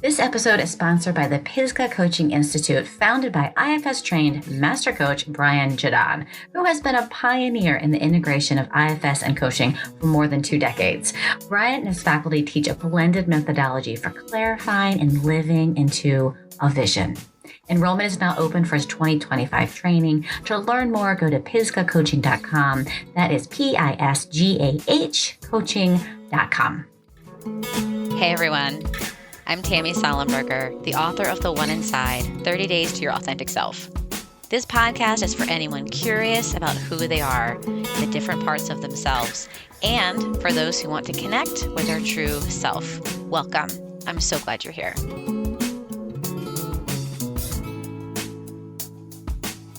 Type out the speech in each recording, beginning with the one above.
This episode is sponsored by the Pisgah Coaching Institute, founded by IFS-trained Master Coach Brian Jadon, who has been a pioneer in the integration of IFS and coaching for more than 2 decades. Brian and his faculty teach a blended methodology for clarifying and living into a vision. Enrollment is now open for his 2025 training. To learn more, go to pisgahcoaching.com. That is PISGAH coaching.com. Hey everyone, I'm Tammy Sollenberger, the author of The One Inside, 30 Days to Your Authentic Self. This podcast is for anyone curious about who they are, the different parts of themselves, and for those who want to connect with their true self. Welcome. I'm so glad you're here.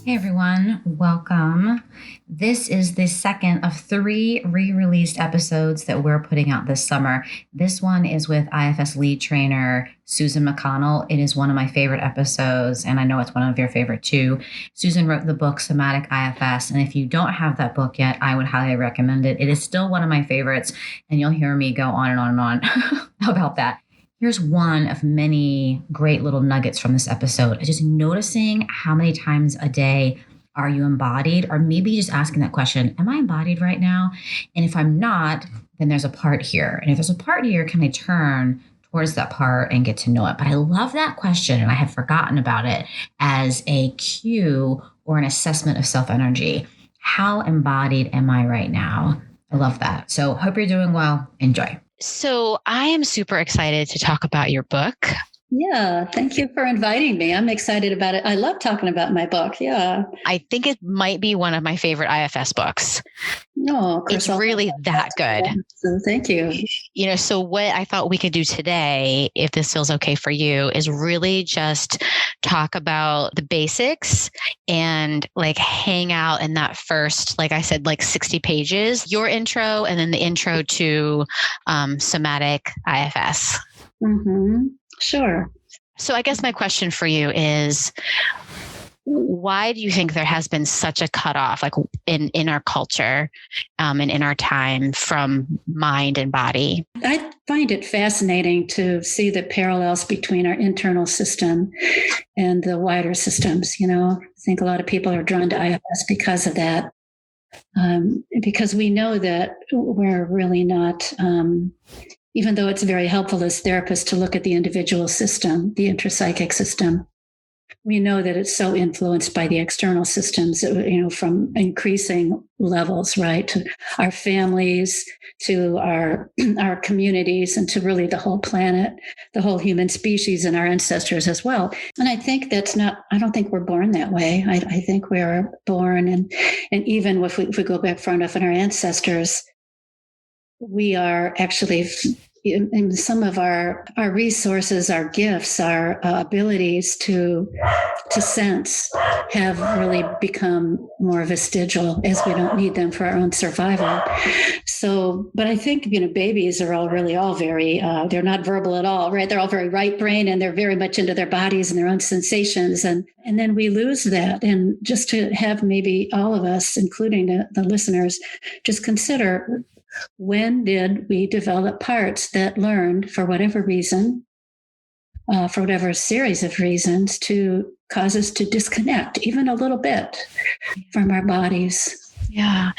Hey everyone, welcome. This is the second of 3 re-released episodes that we're putting out this summer. This one is with IFS lead trainer Susan McConnell. It is one of my favorite episodes, and I know it's one of your favorite too. Susan wrote the book Somatic IFS, and if you don't have that book yet, I would highly recommend it. It is still one of my favorites, and you'll hear me go on and on and on about that. Here's one of many great little nuggets from this episode. Just noticing how many times a day are you embodied, or maybe just asking that question, am I embodied right now? And if I'm not, then there's a part here. And if there's a part here, can I turn towards that part and get to know it? But I love that question, and I had forgotten about it as a cue or an assessment of self-energy. How embodied am I right now? I love that. So hope you're doing well. Enjoy. So I am super excited to talk about your book. Yeah, thank you for inviting me. I'm excited about it. I love talking about my book. Yeah. I think it might be one of my favorite IFS books. No, it's really that good. So thank you. So what I thought we could do today, if this feels okay for you, is really just talk about the basics and hang out in that first, like I said, 60 pages, your intro, and then the intro to Somatic IFS. Mm-hmm. Sure. So I guess my question for you is, why do you think there has been such a cutoff, in our culture and in our time, from mind and body? I find it fascinating to see the parallels between our internal system and the wider systems. I think a lot of people are drawn to IFS because of that. Because we know that we're really not, even though it's very helpful as therapists to look at the individual system, the intrapsychic system, we know that it's so influenced by the external systems, from increasing levels, right, to our families, to our communities, and to really the whole planet, the whole human species, and our ancestors as well. And I think I don't think we're born that way. I think we're born, and even if we go back far enough in our ancestors, we are actually, in some of our resources, our gifts, our abilities to sense have really become more vestigial, as we don't need them for our own survival. So, but I think, babies are all very, they're not verbal at all, right? They're all very right brain, and they're very much into their bodies and their own sensations. And then we lose that. And just to have maybe all of us, including the listeners, just consider, when did we develop parts that learned, for whatever reason, for whatever series of reasons, to cause us to disconnect even a little bit from our bodies? Yeah.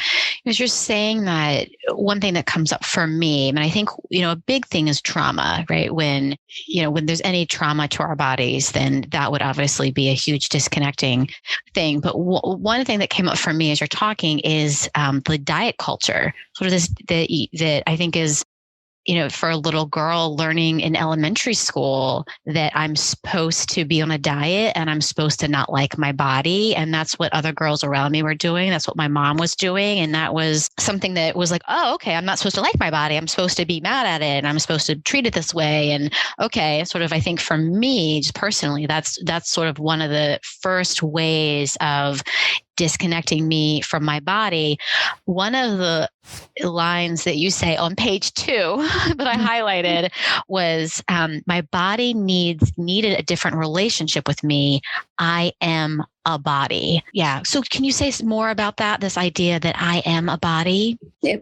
As you're saying that, one thing that comes up for me, and I think, a big thing is trauma, right? When there's any trauma to our bodies, then that would obviously be a huge disconnecting thing. But one thing that came up for me as you're talking is the diet culture, sort of this, that I think is, for a little girl learning in elementary school that I'm supposed to be on a diet and I'm supposed to not like my body. And that's what other girls around me were doing. That's what my mom was doing. And that was something that was like, oh, okay, I'm not supposed to like my body. I'm supposed to be mad at it. And I'm supposed to treat it this way. And okay, sort of, I think for me, just personally, that's sort of one of the first ways of disconnecting me from my body. One of the lines that you say on page 2 that I highlighted was, my body needed a different relationship with me. I am a body. Yeah. So can you say more about that, this idea that I am a body?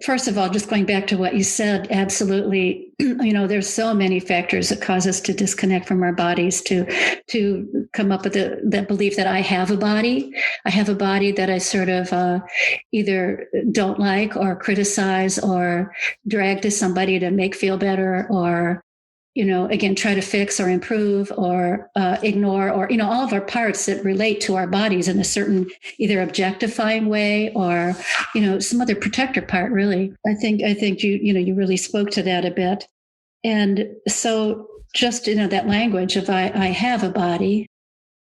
First of all, just going back to what you said, absolutely. There's so many factors that cause us to disconnect from our bodies, to come up with that belief that I have a body. I have a body that I sort of either don't like or criticize or drag to somebody to make feel better, or again, try to fix or improve or ignore, or, all of our parts that relate to our bodies in a certain either objectifying way or, some other protector part, really. I think you really spoke to that a bit. And so just, that language of I have a body,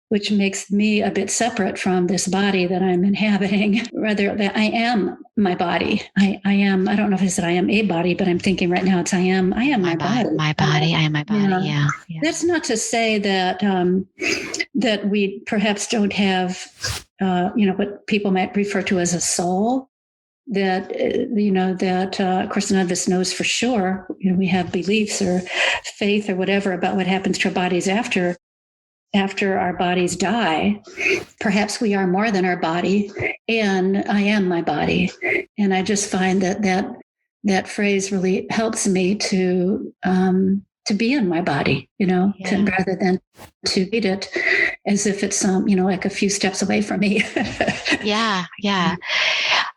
which makes me a bit separate from this body that I'm inhabiting, rather that I am my body. I am, I don't know if I said I am a body, but I'm thinking right now it's I am my body. My body. I am my body. Yeah. That's not to say that, that we perhaps don't have, what people might refer to as a soul. That, of course, none of us knows for sure. We have beliefs or faith or whatever about what happens to our bodies after our bodies die. Perhaps we are more than our body, and I am my body. And I just find that phrase really helps me to be in my body, rather than to read it as if it's like a few steps away from me. Yeah.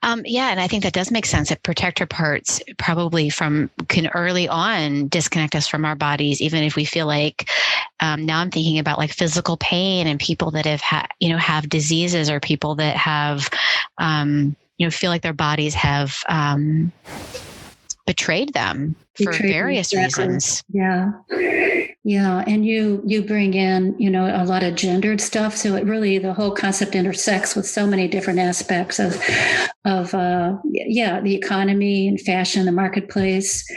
And I think that does make sense. That protector parts probably can early on disconnect us from our bodies, even if we feel like, now I'm thinking about like physical pain and people that have have diseases, or people that have, feel like their bodies have betrayed them for various reasons. Yeah. And you bring in, a lot of gendered stuff. So it really, the whole concept intersects with so many different aspects of the economy and fashion, the marketplace,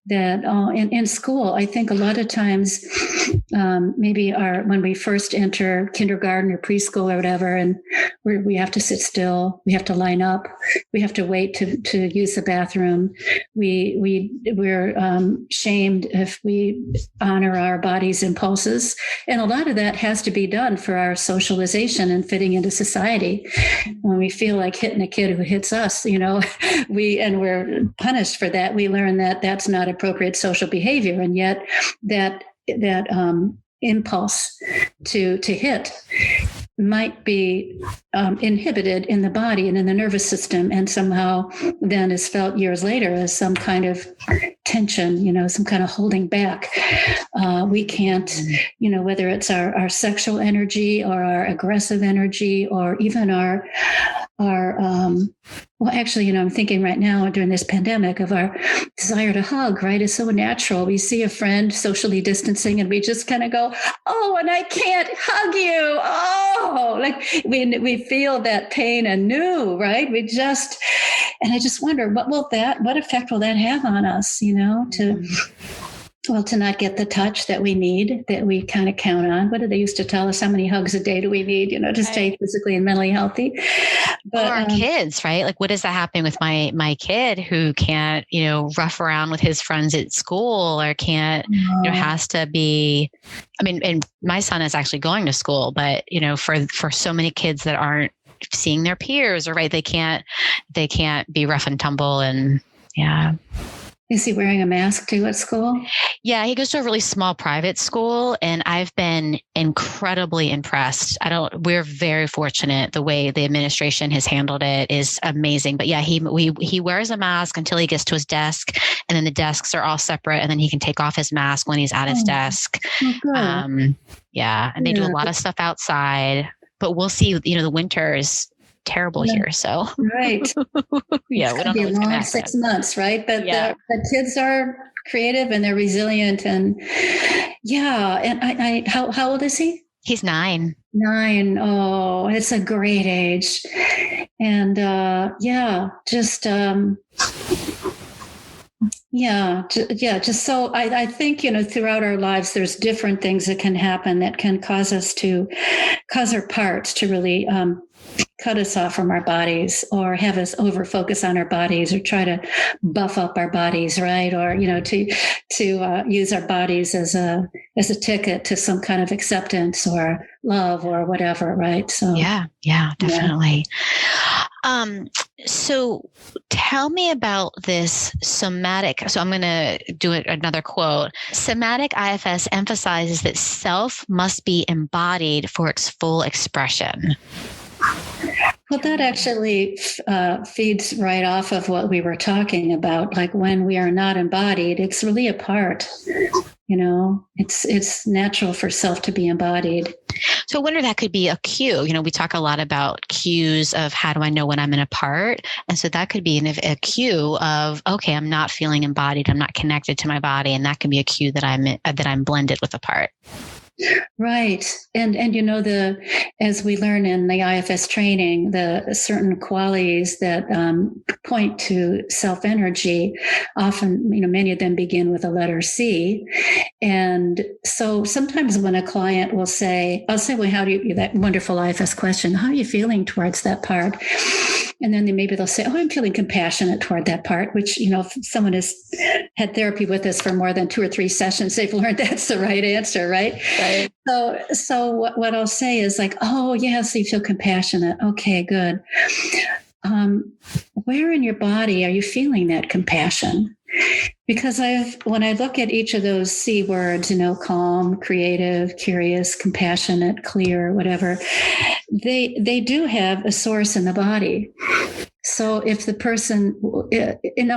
that in school, I think a lot of times, maybe when we first enter kindergarten or preschool or whatever, and we have to sit still, we have to line up, we have to wait to use the bathroom. We're shamed if we honor our body's impulses. And a lot of that has to be done for our socialization and fitting into society. When we feel like hitting a kid who hits us, we're punished for that. We learn that that's not appropriate social behavior. And yet that impulse to hit might be inhibited in the body and in the nervous system, and somehow then is felt years later as some kind of tension, some kind of holding back. We can't, whether it's our sexual energy or our aggressive energy, or even our well, actually, I'm thinking right now during this pandemic of our desire to hug, right? It's so natural. We see a friend socially distancing and we just kind of go, oh, and I can't hug you. Oh, like we feel that pain anew, right? And I just wonder, what effect will that have on us, to not get the touch that we need, that we kind of count on. What did they used to tell us? How many hugs a day do we need, to stay physically and mentally healthy? But our kids, right? Like, what is that happening with my kid who can't, rough around with his friends at school, or can't, has to be, and my son is actually going to school, but, for so many kids that aren't seeing their peers, or right, they can't be rough and tumble, and yeah. Is he wearing a mask too at school? Yeah, he goes to a really small private school, and I've been incredibly impressed. We're very fortunate. The way the administration has handled it is amazing. But yeah, he wears a mask until he gets to his desk, and then the desks are all separate, and then he can take off his mask when he's at his desk. And they do a lot of stuff outside. But we'll see. The winter is terrible here, so right. We don't know what's going to happen. 6 months, right? But the kids are creative and they're resilient, and and I how old is he? He's 9. 9. Oh, it's a great age. And just so I think, throughout our lives, there's different things that can happen that can cause our parts to really cut us off from our bodies or have us over focus on our bodies or try to buff up our bodies, right? Or, to use our bodies as a ticket to some kind of acceptance or love or whatever, right? So yeah, definitely. So tell me about this somatic. So I'm going to do another quote. Somatic IFS emphasizes that self must be embodied for its full expression. Well, that actually feeds right off of what we were talking about. Like when we are not embodied, it's really a part. It's natural for self to be embodied. So I wonder that could be a cue. We talk a lot about cues of how do I know when I'm in a part? And so that could be a cue of, okay, I'm not feeling embodied. I'm not connected to my body. And that can be a cue that I'm blended with a part. Right. And as we learn in the IFS training, the certain qualities that point to self-energy, often, many of them begin with a letter C. And so sometimes when a client will say, I'll say, well, that wonderful IFS question, how are you feeling towards that part? And then maybe they'll say, oh, I'm feeling compassionate toward that part, which, if someone has had therapy with us for more than 2 or 3 sessions, they've learned that's the right answer, right? Right. So what I'll say is like, oh, yes, you feel compassionate. Okay, good. Where in your body are you feeling that compassion? Because when I look at each of those C words, calm, creative, curious, compassionate, clear, whatever, they do have a source in the body. So if the person,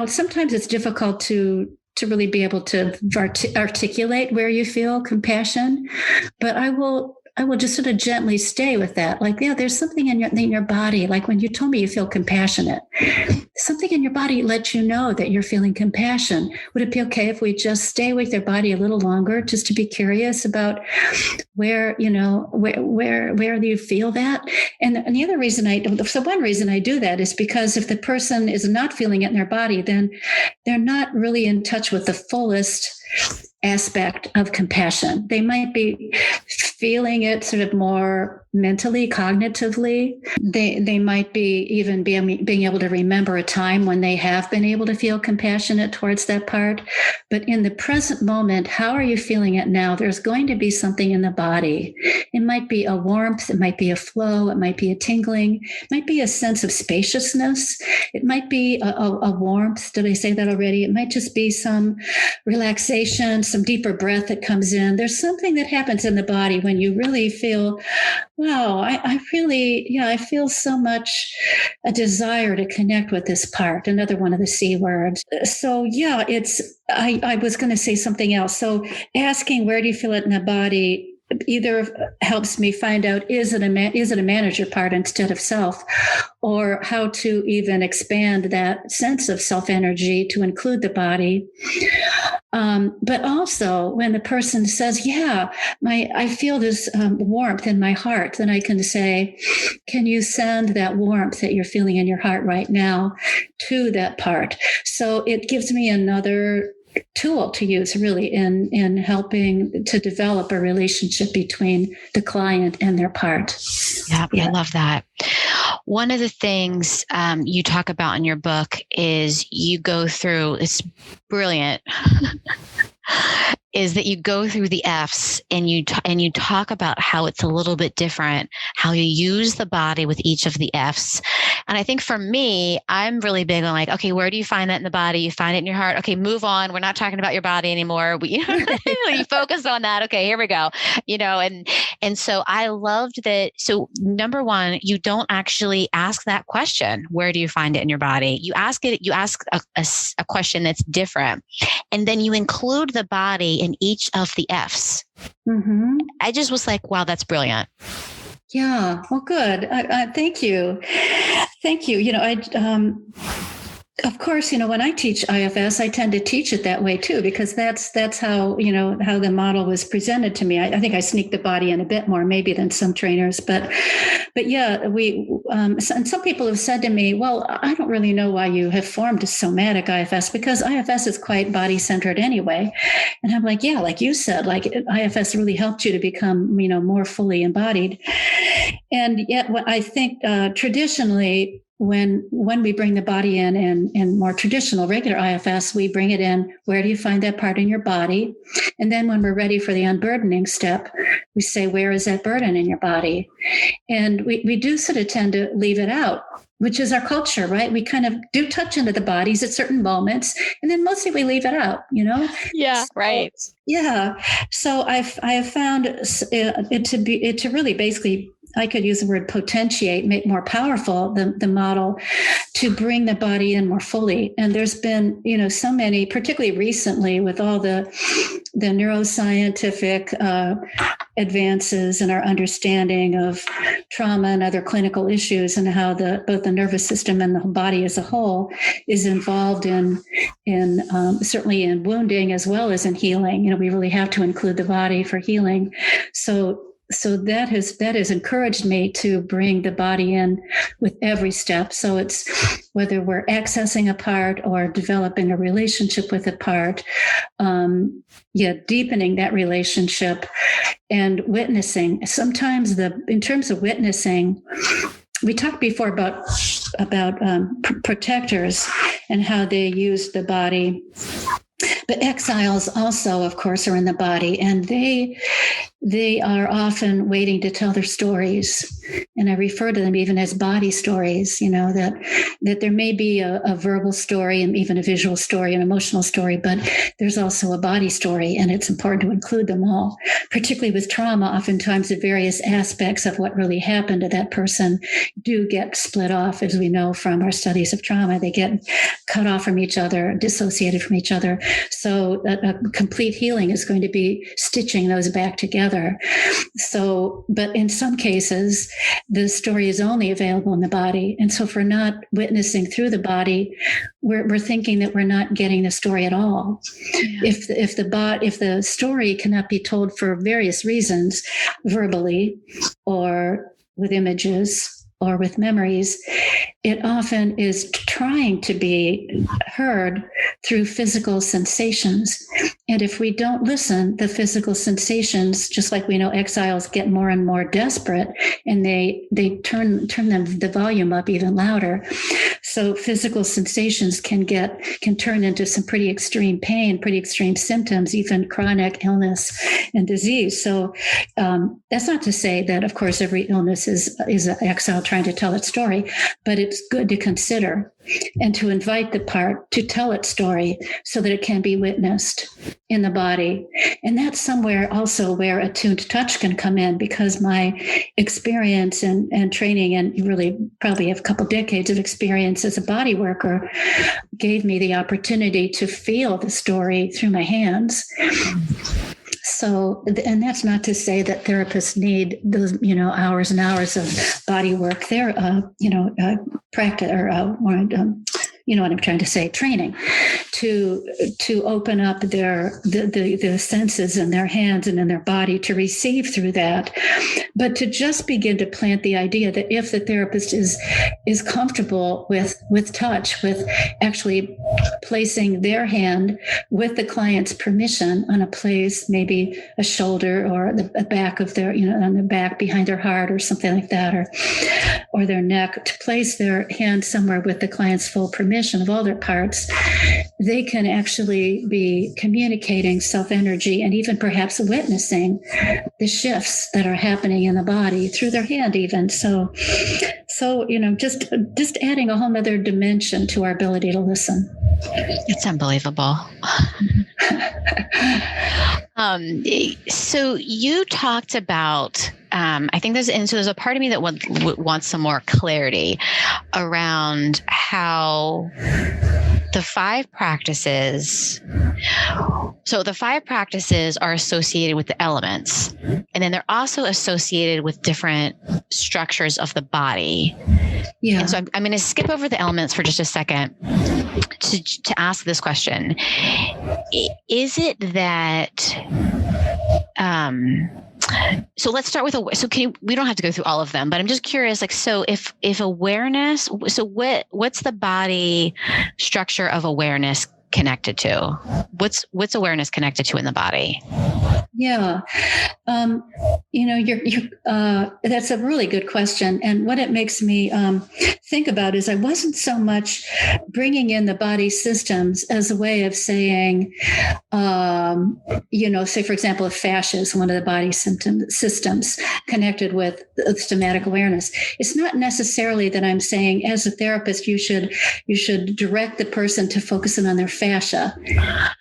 sometimes it's difficult to really be able to articulate where you feel compassion, but I will just sort of gently stay with that. Like, yeah, there's something in your body. Like when you told me you feel compassionate, something in your body lets you know that you're feeling compassion. Would it be okay if we just stay with your body a little longer, just to be curious about where do you feel that? And the other reason one reason I do that is because if the person is not feeling it in their body, then they're not really in touch with the fullest aspect of compassion. They might be feeling it sort of more mentally, cognitively. They might be even being able to remember a time when they have been able to feel compassionate towards that part. But in the present moment, how are you feeling it now? There's going to be something in the body. It might be a warmth. It might be a flow. It might be a tingling. It might be a sense of spaciousness. It might be a warmth. Did I say that already? It might just be some relaxation, some deeper breath that comes in. There's something that happens in the body when you really feel, wow, I feel so much a desire to connect with this part, another one of the C words. So yeah, I was going to say something else. So asking where do you feel it in the body either helps me find out, is it a manager part instead of self, or how to even expand that sense of self-energy to include the body. But also when the person says, yeah, I feel this warmth in my heart, then I can say, can you send that warmth that you're feeling in your heart right now to that part? So it gives me another tool to use really in helping to develop a relationship between the client and their part. Yeah, I love that. One of the things you talk about in your book is you go through, it's brilliant, is that you go through the F's and you talk about how it's a little bit different, how you use the body with each of the F's. And I think for me, I'm really big on like, okay, where do you find that in the body? You find it in your heart. Okay, move on. We're not talking about your body anymore. You focus on that. Okay, here we go. And so I loved that. So number one, you don't actually ask that question. Where do you find it in your body? You ask a question that's different. And then you include the body in each of the F's. Mm-hmm. I just was like, wow, that's brilliant. Yeah. Well, good. Thank you. Thank you. Of course, when I teach IFS, I tend to teach it that way too, because that's how, how the model was presented to me. I think I sneak the body in a bit more maybe than some trainers, but yeah, and some people have said to me, well, I don't really know why you have formed a somatic IFS, because IFS is quite body centered anyway. And I'm like, yeah, like you said, like IFS really helped you to become, more fully embodied. And yet what I think traditionally, when we bring the body in more traditional regular IFS, we bring it in, where do you find that part in your body? And then when we're ready for the unburdening step, we say, where is that burden in your body? And we do sort of tend to leave it out, which is our culture, right? We kind of do touch into the bodies at certain moments, and then mostly we leave it out, Yeah, right. Yeah. So I have found it to really basically, I could use the word potentiate, make more powerful the model, to bring the body in more fully. And there's been, so many, particularly recently, with all the neuroscientific advances in our understanding of trauma and other clinical issues, and how both the nervous system and the body as a whole is involved in certainly in wounding as well as in healing. We really have to include the body for healing. So that has encouraged me to bring the body in with every step. So it's whether we're accessing a part or developing a relationship with a part, deepening that relationship and witnessing. Sometimes in terms of witnessing, we talked before about protectors and how they use the body. But exiles also, of course, are in the body, and they are often waiting to tell their stories. And I refer to them even as body stories, that there may be a verbal story and even a visual story, an emotional story, but there's also a body story, and it's important to include them all. Particularly with trauma, oftentimes the various aspects of what really happened to that person do get split off, as we know from our studies of trauma. They get cut off from each other, dissociated from each other. So a complete healing is going to be stitching those back together. So, but in some cases, the story is only available in the body. And so if we're not witnessing through the body, we're thinking that we're not getting the story at all. Yeah. If the story cannot be told for various reasons, verbally or with images or with memories, it often is trying to be heard through physical sensations. And if we don't listen, the physical sensations, just like we know exiles get more and more desperate, and they turn the volume up even louder. So physical sensations can turn into some pretty extreme pain, pretty extreme symptoms, even chronic illness and disease. So that's not to say that, of course, every illness is an exile trying to tell its story, but it's good to consider and to invite the part to tell its story so that it can be witnessed in the body. And that's somewhere also where attuned touch can come in, because my experience and training, and really probably have a couple decades of experience as a body worker, gave me the opportunity to feel the story through my hands. So, and that's not to say that therapists need those, hours and hours of body work. They're, practice or what I'm trying to say, training to open up the senses in their hands and in their body to receive through that. But to just begin to plant the idea that if the therapist is comfortable with touch, with actually placing their hand with the client's permission on a place, maybe a shoulder or the back of their, on the back behind their heart or something like that, or their neck, to place their hand somewhere with the client's full permission of all their parts, they can actually be communicating self-energy and even perhaps witnessing the shifts that are happening in the body through their hand even. So just adding a whole nother dimension to our ability to listen. It's unbelievable. So you talked about, I think there's a part of me that wants some more clarity around how the 5 practices. So the 5 practices are associated with the elements, and then they're also associated with different structures of the body. Yeah. And so I'm going to skip over the elements for just a second to ask this question. Is it that, so let's start with, we don't have to go through all of them, but I'm just curious, like, so if awareness, so what's the body structure of awareness connected to? What's awareness connected to in the body? Yeah. That's a really good question. And what it makes me think about is I wasn't so much bringing in the body systems as a way of saying, say, for example, if fascia is one of the body systems connected with somatic awareness. It's not necessarily that I'm saying, as a therapist, you should direct the person to focus in on their fascia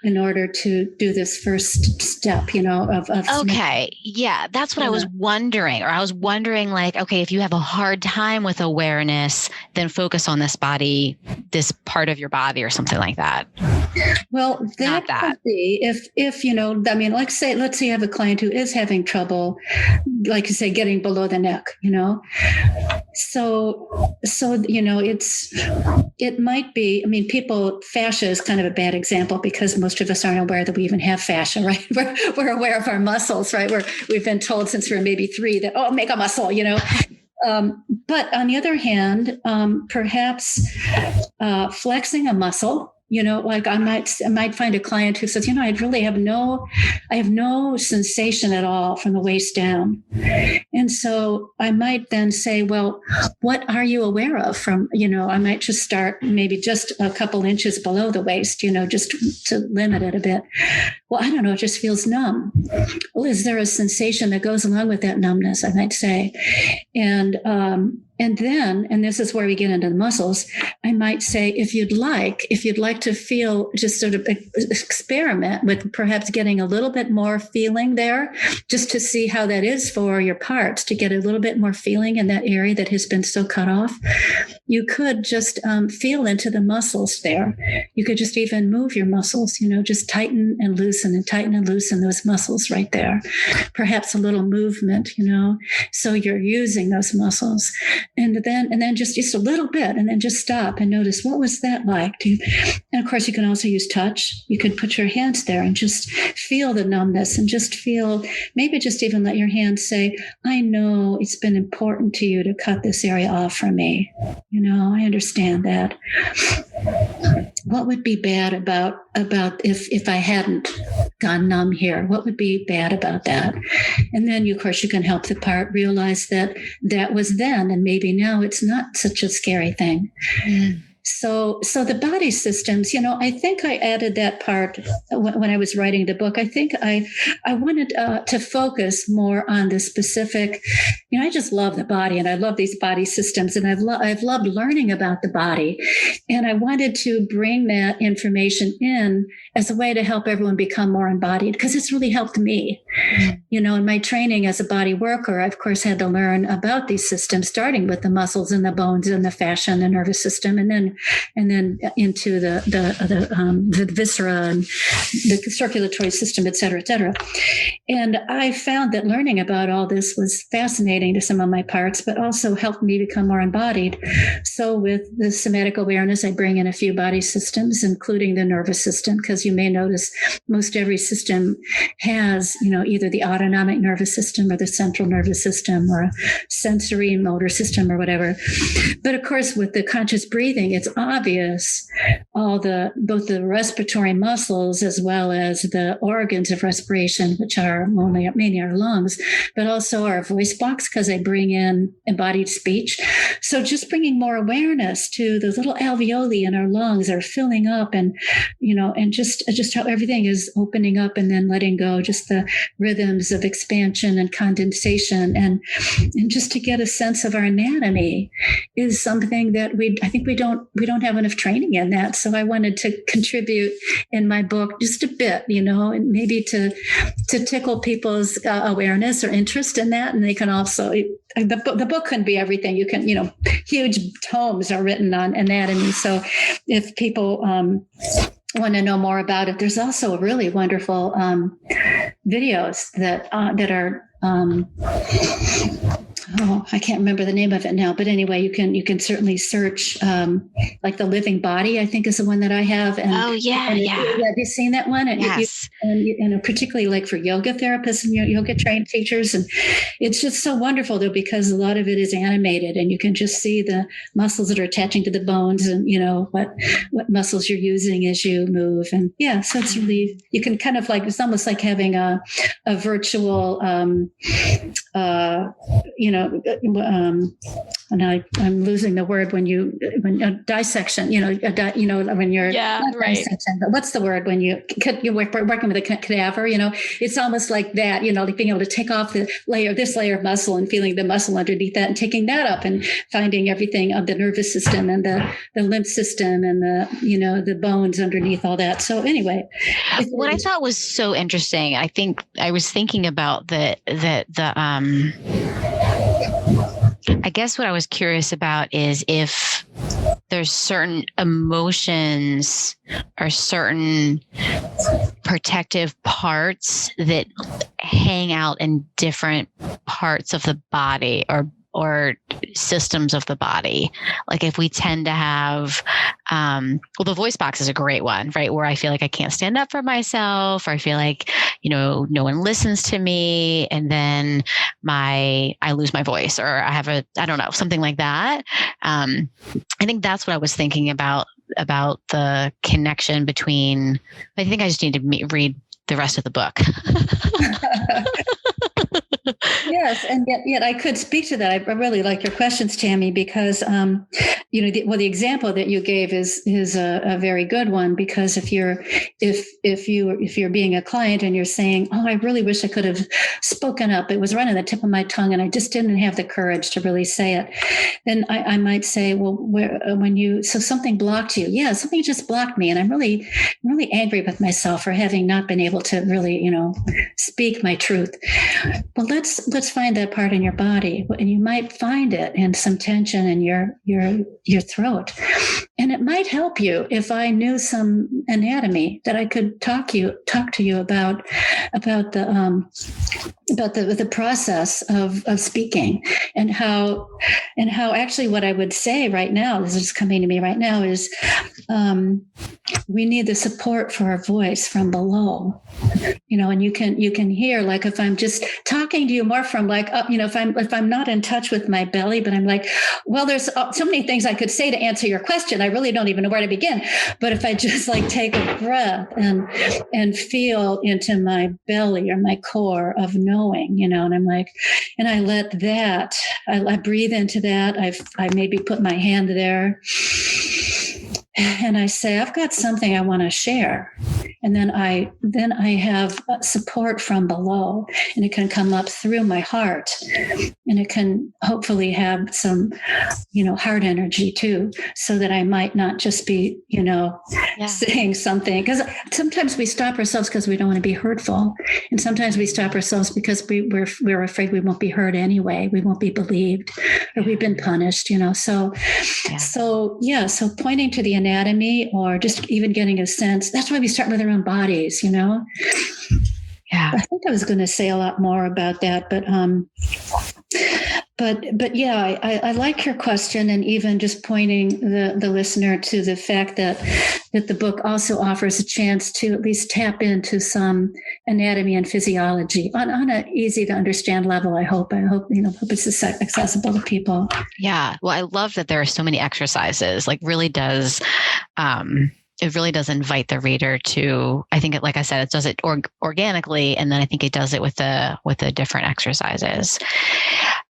in order to do this first step, of okay. Yeah. That's what I was wondering. Or I was wondering, like, okay, if you have a hard time with awareness, then focus on this body, this part of your body or something like that. Well, that could be if let's say you have a client who is having trouble, like you say, getting below the neck, So, it might be, fascia is kind of a bad example because most of us aren't aware that we even have fascia, right? We're aware of our muscles, right? We've been told since we're maybe 3 that, make a muscle, But on the other hand, perhaps flexing a muscle, like I might find a client who says, I really have no sensation at all from the waist down. And so I might then say, well, what are you aware of from, I might just start maybe just a couple inches below the waist, just to limit it a bit. Well, I don't know. It just feels numb. Well, is there a sensation that goes along with that numbness? I might say. And then, and this is where we get into the muscles, I might say, if you'd like to feel, just sort of experiment with perhaps getting a little bit more feeling there, just to see how that is for your parts, to get a little bit more feeling in that area that has been so cut off. You could just feel into the muscles there. You could just even move your muscles, just tighten and loosen those muscles right there. Perhaps a little movement, so you're using those muscles. And then just a little bit, and then just stop and notice, what was that like? And of course, you can also use touch. You could put your hands there and just feel the numbness and just feel, maybe just even let your hands say, I know it's been important to you to cut this area off from me. I understand that. What would be bad about if I hadn't gone numb here? What would be bad about that? And then, of course, you can help the part realize that was then, and maybe now it's not such a scary thing. Mm. So the body systems, I think I added that part when I was writing the book. I think I wanted to focus more on the specific, I just love the body, and I love these body systems, and I've loved learning about the body. And I wanted to bring that information in as a way to help everyone become more embodied, because it's really helped me. In my training as a body worker, I, of course, had to learn about these systems, starting with the muscles and the bones and the fascia and the nervous system, and then into the viscera and the circulatory system, et cetera, et cetera. And I found that learning about all this was fascinating to some of my parts, but also helped me become more embodied. So with the somatic awareness, I bring in a few body systems, including the nervous system, because you may notice most every system has, either the autonomic nervous system or the central nervous system or a sensory and motor system or whatever. But of course, with the conscious breathing, it's obvious both the respiratory muscles as well as the organs of respiration, which are mainly our lungs, but also our voice box, because I bring in embodied speech. So just bringing more awareness to the little alveoli in our lungs are filling up, and just how everything is opening up and then letting go, just the rhythms of expansion and condensation, and just to get a sense of our anatomy is something that I think we don't have enough training in that. So I wanted to contribute in my book just a bit, and maybe to tickle people's awareness or interest in that. And they can also, the book can be everything. You can, huge tomes are written on anatomy. So if people want to know more about it, there's also really wonderful videos that are I can't remember the name of it now, but anyway, you can certainly search like The Living Body, I think is the one that I have. And Oh yeah, and yeah. have you seen that one? Yes. And particularly like for yoga therapists and yoga trained teachers, and it's just so wonderful though because a lot of it is animated, and you can just see the muscles that are attaching to the bones, and what muscles you're using as you move, and so it's really you can kind of like it's almost like having a virtual. And I'm losing the word when dissection, when you're not right. dissection, but what's the word when you're working with a cadaver, it's almost like that, like being able to take off this layer of muscle and feeling the muscle underneath that and taking that up and finding everything of the nervous system and the lymph system and the bones underneath all that. So anyway, what I thought was so interesting, I think I was thinking about I guess what I was curious about is if there's certain emotions or certain protective parts that hang out in different parts of the body or systems of the body. Like if we tend to have, the voice box is a great one, right? Where I feel like I can't stand up for myself, or I feel like, no one listens to me. And then I lose my voice, or I have I don't know, something like that. I think that's what I was thinking about the connection between, I think I just need to read the rest of the book. Yes, and yet I could speak to that. I really like your questions, Tammy, because the example that you gave is a very good one. Because if you're being a client and you're saying, "Oh, I really wish I could have spoken up. It was right on the tip of my tongue, and I just didn't have the courage to really say it," then I might say, "Well, so something blocked you? Yeah, something just blocked me, and I'm really angry with myself for having not been able to really, speak my truth." Well, let's find that part in your body, and you might find it in some tension in your throat, and it might help you if I knew some anatomy that I could talk to you about the process of speaking, and how actually what I would say right now, this is coming to me right now, is we need the support for our voice from below, and you can hear, like if I'm just talking to you more from like up, if I'm not in touch with my belly, but I'm like, well, there's so many things I could say to answer your question. I really don't even know where to begin. But if I just like take a breath and feel into my belly or my core of knowing, and I'm like, and I let that, I breathe into that. I maybe put my hand there. And I say, I've got something I want to share. And then I have support from below, and it can come up through my heart, and it can hopefully have some, heart energy too, so that I might not just be, saying something. Because sometimes we stop ourselves because we don't want to be hurtful. And sometimes we stop ourselves because we're afraid we won't be heard anyway. We won't be believed, or we've been punished, So pointing to the anatomy, or just even getting a sense. That's why we start with our own bodies, Yeah. I think I was going to say a lot more about that, but yeah, I like your question, and even just pointing the listener to the fact that the book also offers a chance to at least tap into some anatomy and physiology on an easy to understand level. I hope it's accessible to people. Yeah. Well, I love that there are so many exercises. Like really does, it really does invite the reader to, I think like I said, it does it organically. And then I think it does it with the different exercises.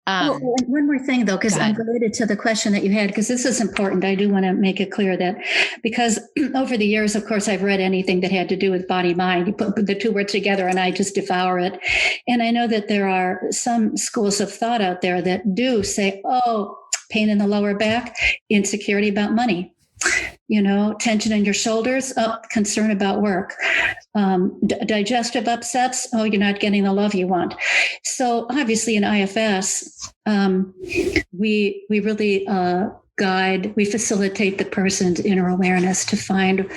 One more thing, though, because I'm related to the question that you had, because this is important. I do want to make it clear that because over the years, of course, I've read anything that had to do with body mind. You put the two words together and I just devour it. And I know that there are some schools of thought out there that do say, oh, pain in the lower back, insecurity about money. Tension in your shoulders, concern about work, digestive upsets, you're not getting the love you want. So obviously in IFS, we really guide, we facilitate the person's inner awareness to find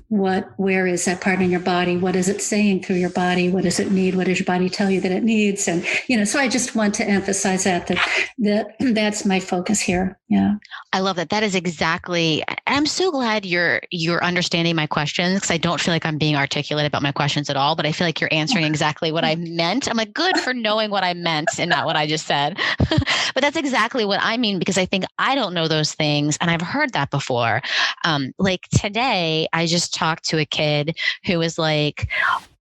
where is that part in your body? What is it saying through your body? What does it need? What does your body tell you that it needs? And, so I just want to emphasize that's my focus here. Yeah. I love that. That is exactly, I'm so glad you're understanding my questions, because I don't feel like I'm being articulate about my questions at all, but I feel like you're answering exactly what I meant. I'm like, good for knowing what I meant and not what I just said. But that's exactly what I mean, because I think I don't know those things. And I've heard that before. Like today, I just talked to a kid who was like,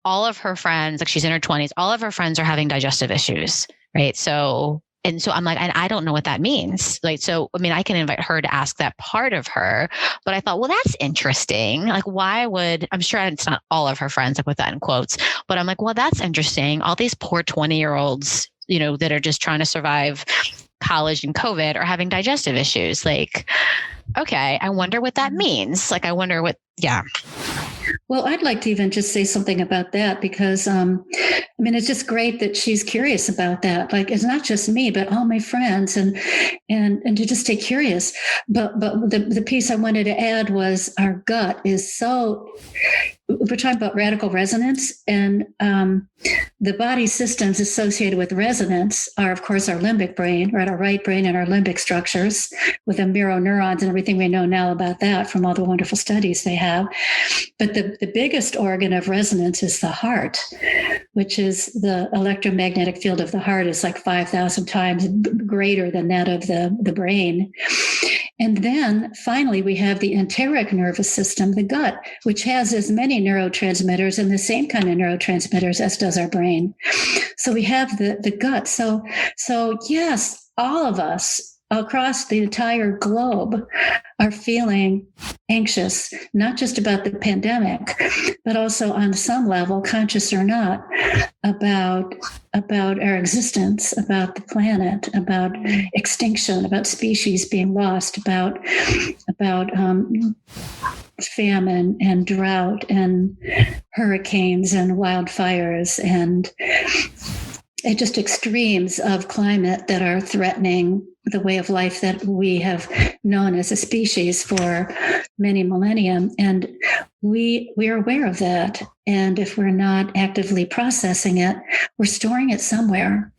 all of her friends, like she's in her 20s, all of her friends are having digestive issues, right? So I'm like, and I don't know what that means. Like, so, I mean, I can invite her to ask that part of her, but I thought, well, that's interesting. Like, I'm sure it's not all of her friends, I put that in quotes, but I'm like, well, that's interesting. All these poor 20-year-olds, that are just trying to survive college and COVID are having digestive issues. Like, okay, I wonder what that means. Like, I wonder yeah. Well, I'd like to even just say something about that, because, it's just great that she's curious about that. Like, it's not just me, but all my friends, and to just stay curious. But the piece I wanted to add was our gut is so, we're talking about radical resonance, and the body systems associated with resonance are, of course, our limbic brain, right? Our right brain and our limbic structures with the mirror neurons and everything we know now about that from all the wonderful studies they have. But the biggest organ of resonance is the heart, which is the electromagnetic field of the heart is like 5,000 times greater than that of the brain. And then finally, we have the enteric nervous system, the gut, which has as many neurotransmitters and the same kind of neurotransmitters as does our brain. So we have the gut. So yes, all of us across the entire globe are feeling anxious, not just about the pandemic, but also on some level, conscious or not, about our existence, about the planet, about extinction, about species being lost, about famine and drought and hurricanes and wildfires and just extremes of climate that are threatening the way of life that we have known as a species for many millennia. And we are aware of that. And if we're not actively processing it, we're storing it somewhere.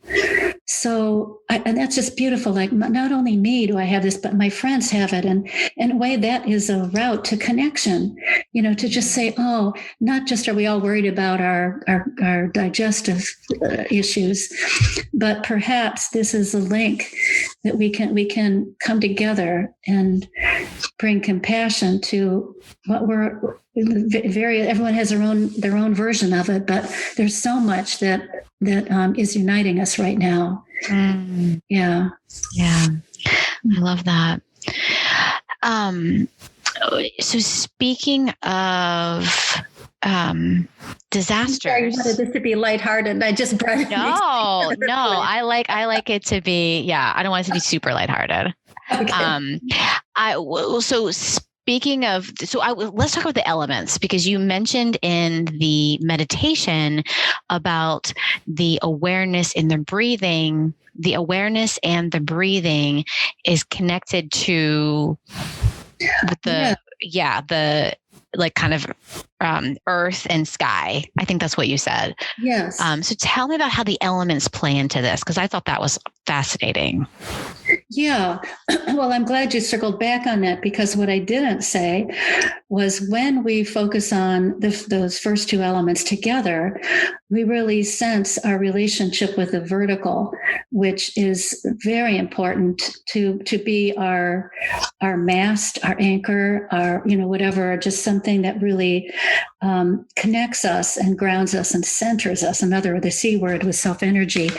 So, and that's just beautiful. Like, not only me do I have this, but my friends have it. And in a way, that is a route to connection, to just say, oh, not just are we all worried about our digestive issues, but perhaps this is a link that we can come together and bring compassion to what we're everyone has their own version of it, but there's so much that is uniting us right now. Yeah. I love that. So speaking of disasters. Sorry, you wanted this to be lighthearted, and I just brought it. No. I like it to be. Yeah, I don't want it to be super lighthearted. Okay. Let's talk about the elements, because you mentioned in the meditation about the awareness in the breathing. The awareness and the breathing is connected to the like kind of earth and sky. I think that's what you said. Yes. So tell me about how the elements play into this, because I thought that was fascinating. Yeah. Well, I'm glad you circled back on that, because what I didn't say was when we focus on those first two elements together, we really sense our relationship with the vertical, which is very important to be our mast, our anchor, our, whatever, just something that really connects us and grounds us and centers us. Another, the C word with self-energy,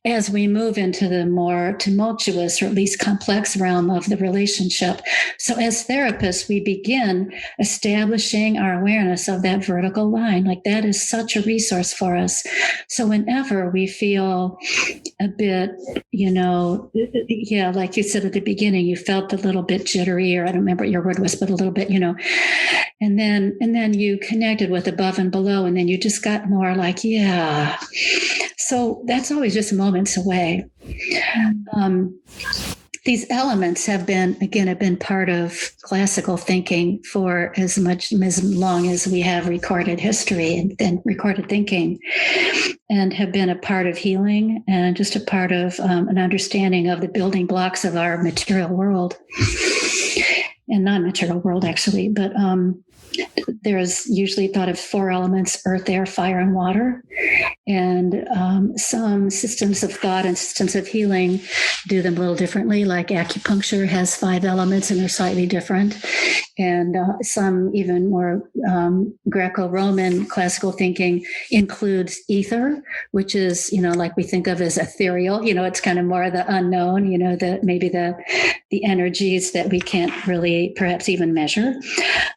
as we move into the more tumultuous or at least complex realm of the relationship. So as therapists, we begin establishing our awareness of that vertical line. Like, that is such a resource for us. So whenever we feel a bit, like you said at the beginning, you felt a little bit jittery, or I don't remember what your word was, but a little bit, and then you connected with above and below, and then you just got more like, yeah. So that's always just moments away. these elements have been part of classical thinking for as long as we have recorded history and recorded thinking, and have been a part of healing and just a part of an understanding of the building blocks of our material world and non-material world, actually. But there is usually thought of 4 elements: earth, air, fire, and water. And some systems of thought and systems of healing do them a little differently, like acupuncture has 5 elements and they're slightly different. And some even more Greco-Roman classical thinking includes ether, which is, like we think of as ethereal. It's kind of more the unknown, maybe the energies that we can't really perhaps even measure,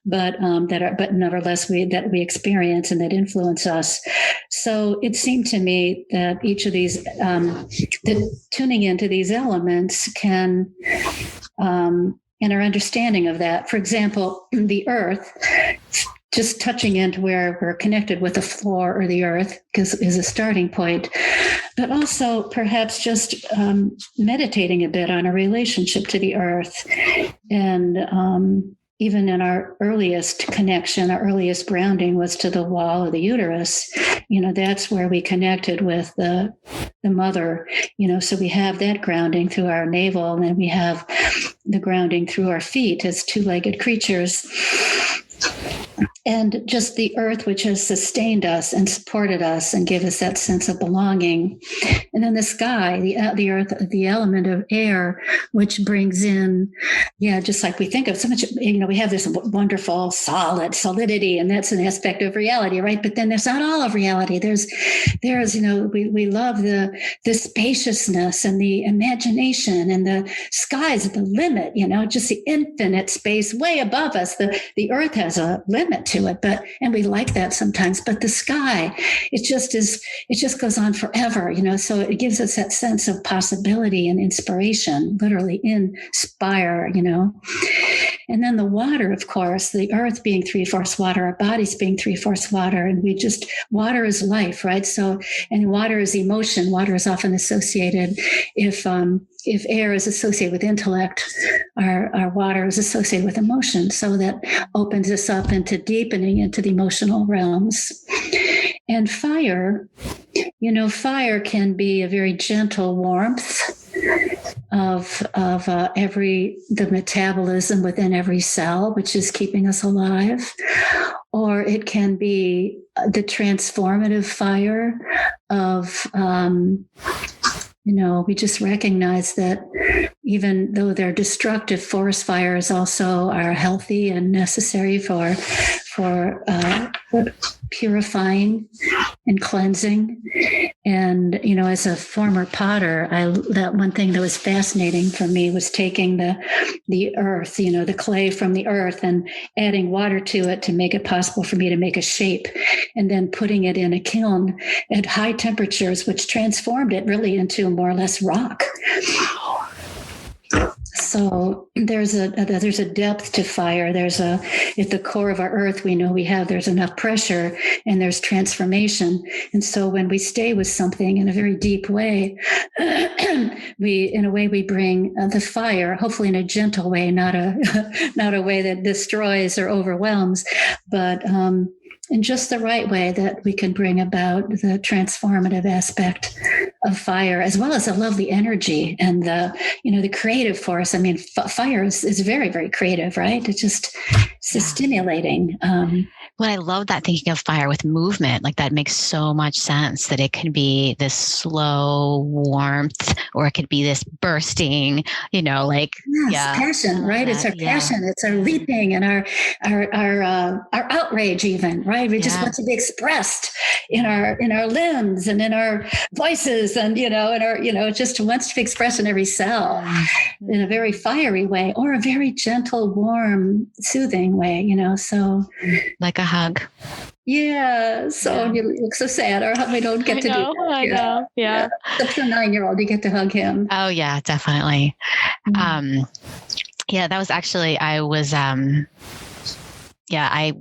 but nevertheless that we experience and that influence us. So it seemed to me that each of these, that tuning into these elements can, and our understanding of that, for example, the earth, just touching into where we're connected with the floor or the earth is a starting point, but also perhaps just meditating a bit on a relationship to the earth. And even in our earliest connection, our earliest grounding was to the wall of the uterus. That's where we connected with the mother, so we have that grounding through our navel, and then we have the grounding through our feet as 2-legged creatures. And just the earth, which has sustained us and supported us and give us that sense of belonging. And then the sky, the earth, the element of air, which brings in, just like we think of so much, we have this wonderful solidity, and that's an aspect of reality, right? But then there's not all of reality. There's, we love the spaciousness and the imagination, and the sky's the limit, just the infinite space way above us. The earth has a limit to it, and we like that sometimes, but the sky, it just goes on forever, so it gives us that sense of possibility and inspiration, literally inspire, And then the water, of course, the earth being 3/4 water, our bodies being 3/4 water, and water is life, right? So, and water is emotion. Water is often associated, if air is associated with intellect, our water is associated with emotion. So that opens us up into deepening into the emotional realms. And fire, fire can be a very gentle warmth of the metabolism within every cell, which is keeping us alive. Or it can be the transformative fire of, we just recognize that even though they're destructive, forest fires also are healthy and necessary for purifying and cleansing. And, as a former potter, that one thing that was fascinating for me was taking the earth, the clay from the earth, and adding water to it to make it possible for me to make a shape, and then putting it in a kiln at high temperatures, which transformed it really into more or less rock. So there's a depth to fire. At the core of our earth, we know there's enough pressure and there's transformation. And so when we stay with something in a very deep way, we bring the fire, hopefully in a gentle way, not a way that destroys or overwhelms, but in just the right way that we can bring about the transformative aspect of fire, as well as I love the energy and the creative force. I mean, fire is very, very creative, right? It's just stimulating. Well, I love that, thinking of fire with movement. Like, that makes so much sense, that it can be this slow warmth, or it could be this bursting, passion, right? It's our passion. It's our leaping and our outrage even, right? We just want to be expressed in our limbs and in our voices, and, it just wants to be expressed in every cell in a very fiery way, or a very gentle, warm, soothing way, so. Like a hug. Yeah. So you look so sad, or we don't get to do that. I know. Yeah. Except for a 9-year-old, you get to hug him. Oh yeah, definitely. Mm-hmm. That was actually, I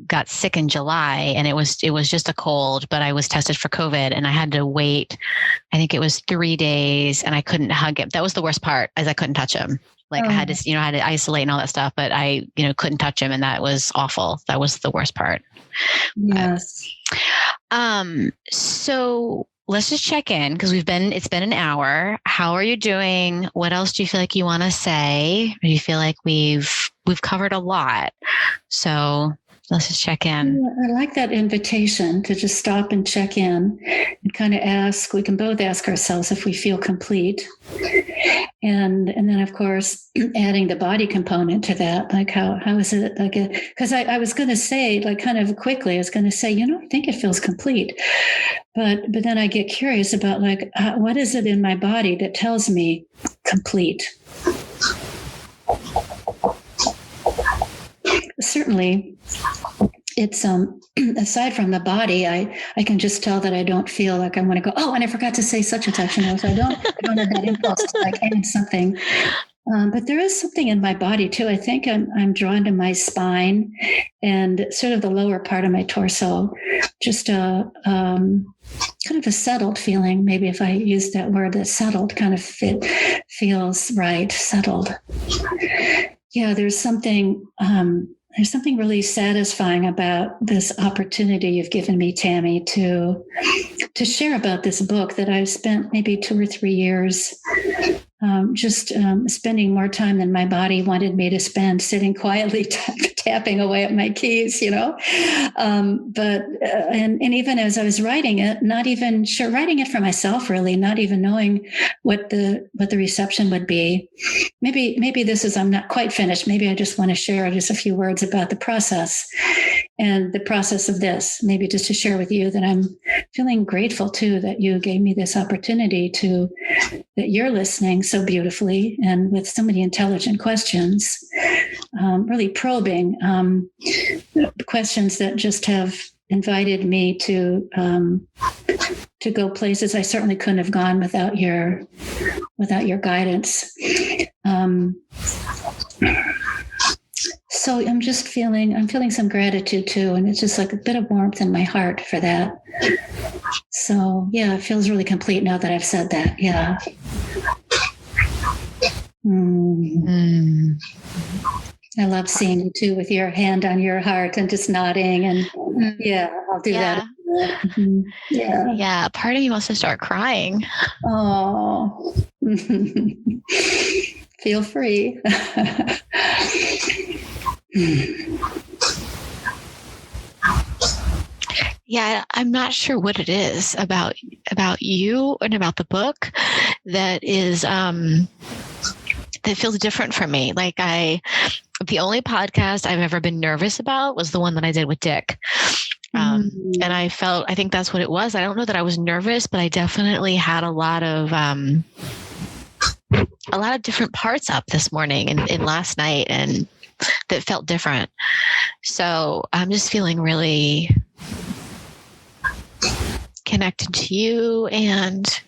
got sick in July, and it was just a cold, but I was tested for COVID, and I had to wait, I think it was 3 days, and I couldn't hug him. That was the worst part, as I couldn't touch him. Like I had to, I had to isolate and all that stuff, but I, couldn't touch him. And that was awful. That was the worst part. Yes. So let's just check in because it's been an hour. How are you doing? What else do you feel like you want to say? Or do you feel like we've covered a lot? So let's just check in. I like that invitation to just stop and check in and kind of ask. We can both ask ourselves if we feel complete. And then, of course, adding the body component to that, like how is it? Like, because I was going to say, like, kind of quickly, I was going to say, I think it feels complete. But then I get curious about, like, what is it in my body that tells me complete? Certainly, it's aside from the body, I can just tell that I don't feel like I want to go, oh, and I forgot to say such and such, so I don't have that impulse to like add something. But there is something in my body too. I think I'm drawn to my spine and sort of the lower part of my torso, just a kind of a settled feeling. Maybe if I use that word, that settled kind of feels right, settled. Yeah, there's something really satisfying about this opportunity you've given me, Tammy, to share about this book that I've spent maybe 2 or 3 years just spending more time than my body wanted me to spend, sitting quietly tapping away at my keys, But even as I was writing it, not even sure, writing it for myself, really, not even knowing what the reception would be. Maybe this is, I'm not quite finished. Maybe I just want to share just a few words about the process and the process of this. Maybe just to share with you that I'm feeling grateful too that you gave me this opportunity that you're listening so beautifully and with so many intelligent questions, really probing questions that just have invited me to go places I certainly couldn't have gone without your guidance. So I'm feeling some gratitude too, and it's just like a bit of warmth in my heart for that. So yeah, it feels really complete now that I've said that. Yeah. I love seeing you too with your hand on your heart and just nodding, and yeah, I'll do that. Mm-hmm. Yeah. Yeah. Part of me wants to start crying. Oh, feel free. Yeah, I'm not sure what it is about you and about the book that is that feels different for me. Like the only podcast I've ever been nervous about was the one that I did with Dick. And I think that's what it was. I don't know that I was nervous, but I definitely had a lot of different parts up this morning and last night, and that felt different. So I'm just feeling really connected to you, and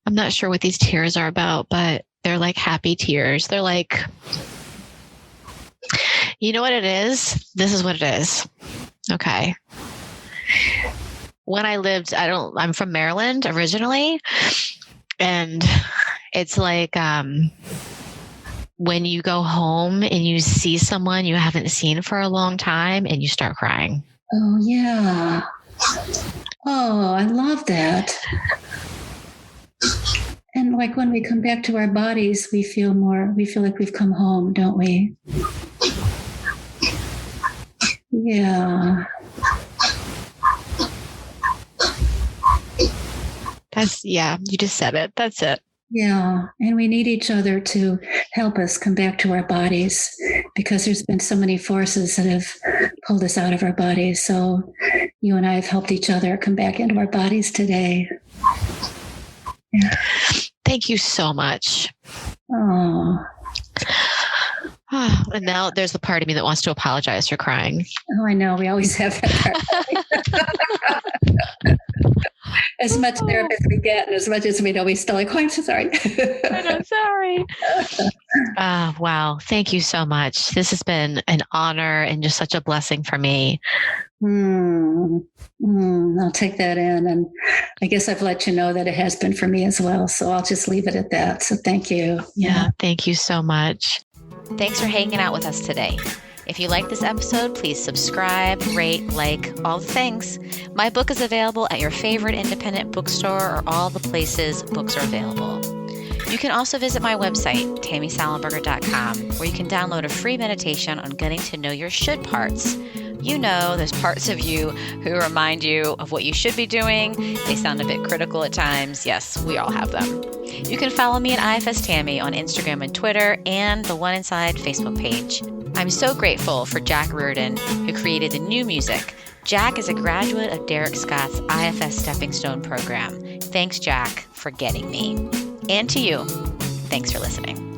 I'm not sure what these tears are about, but they're like happy tears. They're like, you know what it is? This is what it is. Okay. When I lived, I'm from Maryland originally, and it's like when you go home and you see someone you haven't seen for a long time and you start crying. Oh, yeah. Oh, I love that. And like when we come back to our bodies, we feel like we've come home, don't we? Yeah. You just said it. That's it. Yeah. And we need each other to help us come back to our bodies, because there's been so many forces that have pulled us out of our bodies. So you and I have helped each other come back into our bodies today. Yeah. Thank you so much. Oh. And now there's the part of me that wants to apologize for crying. Oh, I know. We always have that part. As much therapy as we get, and as much as we know, we still like, oh, I'm so sorry. I'm sorry. Wow. Thank you so much. This has been an honor and just such a blessing for me. I'll take that in. And I guess I've let you know that it has been for me as well. So I'll just leave it at that. So thank you. Yeah. Thank you so much. Thanks for hanging out with us today. If you like this episode, please subscribe, rate, like, all the things. My book is available at your favorite independent bookstore or all the places books are available. You can also visit my website, tammysalenberger.com, where you can download a free meditation on getting to know your should parts. You know, those parts of you who remind you of what you should be doing. They sound a bit critical at times. Yes, we all have them. You can follow me at IFS Tammy on Instagram and Twitter and the One Inside Facebook page. I'm so grateful for Jack Reardon, who created the new music. Jack is a graduate of Derek Scott's IFS Stepping Stone program. Thanks, Jack, for getting me. And to you, thanks for listening.